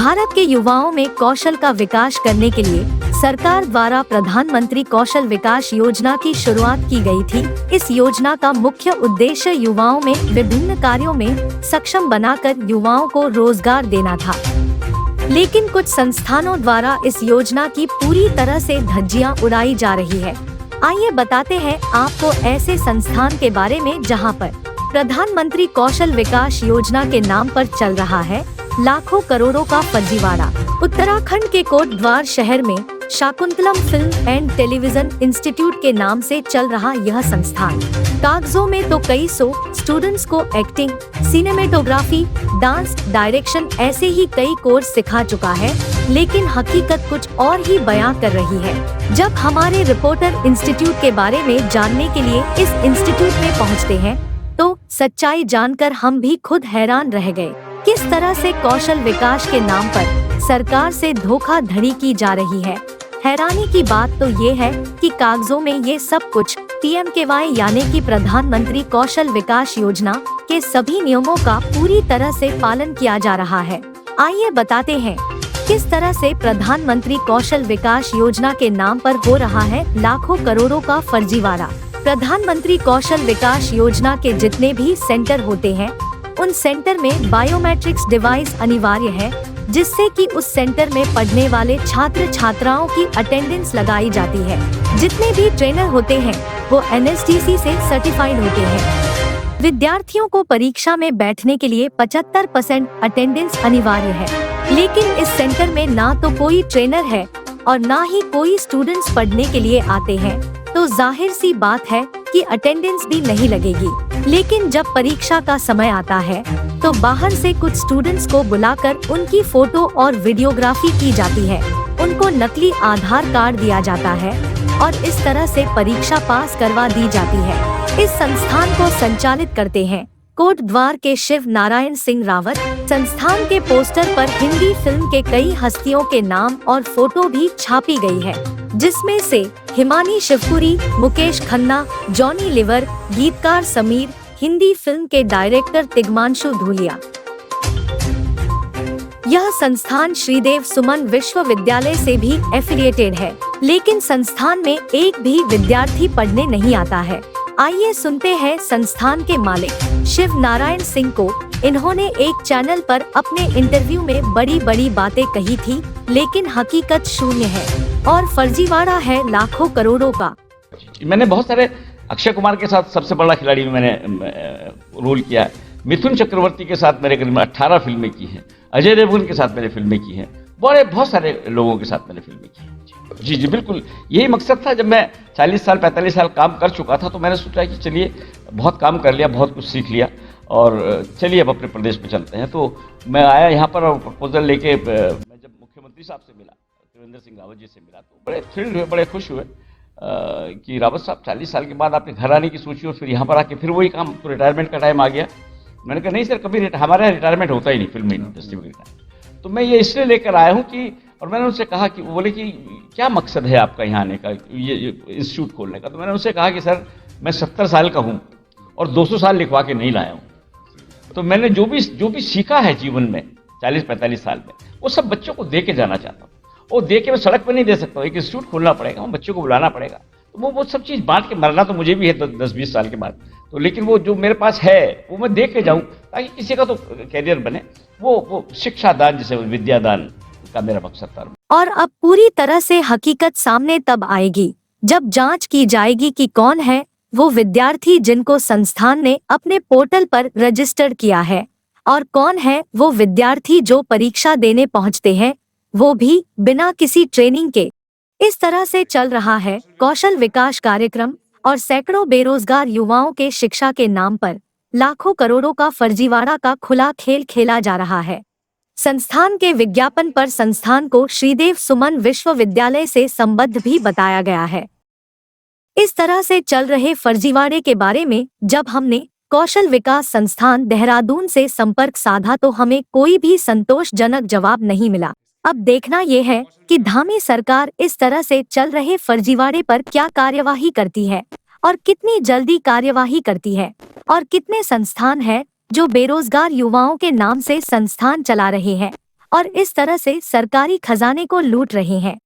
भारत के युवाओं में कौशल का विकास करने के लिए सरकार द्वारा प्रधानमंत्री कौशल विकास योजना की शुरुआत की गई थी। इस योजना का मुख्य उद्देश्य युवाओं में विभिन्न कार्यों में सक्षम बनाकर युवाओं को रोजगार देना था। लेकिन कुछ संस्थानों द्वारा इस योजना की पूरी तरह से धज्जियां उड़ाई जा रही है। आइए बताते हैं आपको ऐसे संस्थान के बारे में जहां पर प्रधानमंत्री कौशल विकास योजना के नाम पर चल रहा है लाखों करोड़ों का फर्जीवाड़ा। उत्तराखंड के कोटद्वार शहर में Shakuntalam film and television institute के नाम से चल रहा यह संस्थान कागजों में तो कई सौ स्टूडेंट्स को एक्टिंग, सिनेमेटोग्राफी, डांस, डायरेक्शन ऐसे ही कई कोर्स सिखा चुका है, लेकिन हकीकत कुछ और ही बयां कर रही है। जब हमारे रिपोर्टर इंस्टीट्यूट के बारे में जानने के लिए इस इंस्टीट्यूट में पहुंचते हैं तो सच्चाई जानकर हम भी खुद हैरान रह गए। किस तरह से कौशल विकास के नाम पर सरकार से धोखाधड़ी की जा रही है। हैरानी की बात तो ये है कि कागजों में ये सब कुछ PMKY यानी कि प्रधानमंत्री कौशल विकास योजना के सभी नियमों का पूरी तरह से पालन किया जा रहा है। आइए बताते हैं किस तरह से प्रधानमंत्री कौशल विकास योजना के नाम पर हो रहा है लाखों करोड़ों का फर्जीवाड़ा। प्रधानमंत्री कौशल विकास योजना के जितने भी सेंटर होते हैं उन सेंटर में बायोमेट्रिक्स डिवाइस अनिवार्य है, जिससे कि उस सेंटर में पढ़ने वाले छात्र छात्राओं की अटेंडेंस लगाई जाती है। जितने भी ट्रेनर होते हैं वो NSDC से सर्टिफाइड होते हैं। विद्यार्थियों को परीक्षा में बैठने के लिए 75% अटेंडेंस अनिवार्य है, लेकिन इस सेंटर में ना तो कोई ट्रेनर है और ना ही कोई स्टूडेंट्स पढ़ने के लिए आते हैं, तो जाहिर सी बात है कि अटेंडेंस भी नहीं लगेगी। लेकिन जब परीक्षा का समय आता है तो बाहर से कुछ स्टूडेंट्स को बुलाकर उनकी फोटो और वीडियोग्राफी की जाती है, उनको नकली आधार कार्ड दिया जाता है और इस तरह से परीक्षा पास करवा दी जाती है। इस संस्थान को संचालित करते हैं कोटद्वार के शिव नारायण सिंह रावत। संस्थान के पोस्टर पर हिंदी फिल्म के कई हस्तियों के नाम और फोटो भी छापी गई है, जिसमें से हिमानी शिवपुरी, मुकेश खन्ना, जॉनी लीवर, गीतकार समीर, हिंदी फिल्म के डायरेक्टर तिग्मांशु धूलिया। यह संस्थान श्रीदेव सुमन विश्वविद्यालय से भी एफिलिएटेड है, लेकिन संस्थान में एक भी विद्यार्थी पढ़ने नहीं आता है। आइए सुनते हैं संस्थान के मालिक शिव नारायण सिंह को। इन्होंने एक चैनल पर अपने इंटरव्यू में बड़ी बड़ी बातें कही थी, लेकिन हकीकत शून्य है और फर्जीवाड़ा है लाखों करोड़ों का। मैंने बहुत सारे अक्षय कुमार के साथ सबसे बड़ा खिलाड़ी में मैंने रोल किया है। मिथुन चक्रवर्ती के साथ मेरे करीब 18 फिल्में की हैं। अजय देवगन के साथ मैंने फिल्में की हैं। बहुत सारे लोगों के साथ मैंने फिल्में की हैं। जी बिल्कुल, यही मकसद था। जब मैं 40 साल 45 साल काम कर चुका था तो मैंने सोचा कि चलिए बहुत काम कर लिया, बहुत कुछ सीख लिया और चलिए अब अपने प्रदेश में चलते हैं। तो मैं आया यहाँ पर और प्रपोजल लेके मैं जब मुख्यमंत्री साहब से मिला, त्रिवेंद्र सिंह रावत जी से मिला, तो बड़े थ्रिल्ड हुए, बड़े खुश हुए कि रावत साहब 40 साल के बाद आपने घर आने की सोची और फिर यहाँ पर आके फिर वही काम, तो रिटायरमेंट का टाइम आ गया। मैंने कहा नहीं सर, कभी हमारे यहाँ रिटायरमेंट होता ही नहीं फिल्म इंडस्ट्री में। तो मैं ये इसलिए लेकर आया हूँ कि, और मैंने उनसे कहा कि, वो बोले कि क्या मकसद है आपका यहाँ आने का, ये इंस्टीट्यूट खोलने का। तो मैंने उनसे कहा कि सर मैं 70 साल का हूँ और 200 साल लिखवा के नहीं लाया हूँ। तो मैंने जो भी सीखा है जीवन में 40-45 साल में, वो सब बच्चों को दे के जाना चाहता हूँ। वो दे के मैं सड़क पर नहीं दे सकता हूँ, एक इंस्टीट्यूट खोलना पड़ेगा, वो बच्चों को बुलाना पड़ेगा। तो वो सब चीज़ बांट के मरना तो मुझे भी है 10-20 साल के बाद, तो लेकिन वो जो मेरे पास है वो मैं दे के जाऊँ ताकि किसी का तो कैरियर बने। वो शिक्षा दान, जिसे विद्यादान का मेरा मकसद था। और अब पूरी तरह से हकीकत सामने तब आएगी जब जांच की जाएगी कि कौन है वो विद्यार्थी जिनको संस्थान ने अपने पोर्टल पर रजिस्टर किया है और कौन है वो विद्यार्थी जो परीक्षा देने पहुंचते हैं, वो भी बिना किसी ट्रेनिंग के। इस तरह से चल रहा है कौशल विकास कार्यक्रम और सैकड़ों बेरोजगार युवाओं के शिक्षा के नाम पर लाखों करोड़ों का फर्जीवाड़ा का खुला खेल खेला जा रहा है। संस्थान के विज्ञापन पर संस्थान को श्रीदेव सुमन विश्वविद्यालय से संबद्ध भी बताया गया है। इस तरह से चल रहे फर्जीवाड़े के बारे में जब हमने कौशल विकास संस्थान देहरादून से संपर्क साधा तो हमें कोई भी संतोषजनक जवाब नहीं मिला। अब देखना ये है कि धामी सरकार इस तरह से चल रहे फर्जीवाड़े पर क्या कार्यवाही करती है और कितनी जल्दी कार्यवाही करती है, और कितने संस्थान हैं जो बेरोजगार युवाओं के नाम से संस्थान चला रहे हैं और इस तरह से सरकारी खजाने को लूट रहे हैं।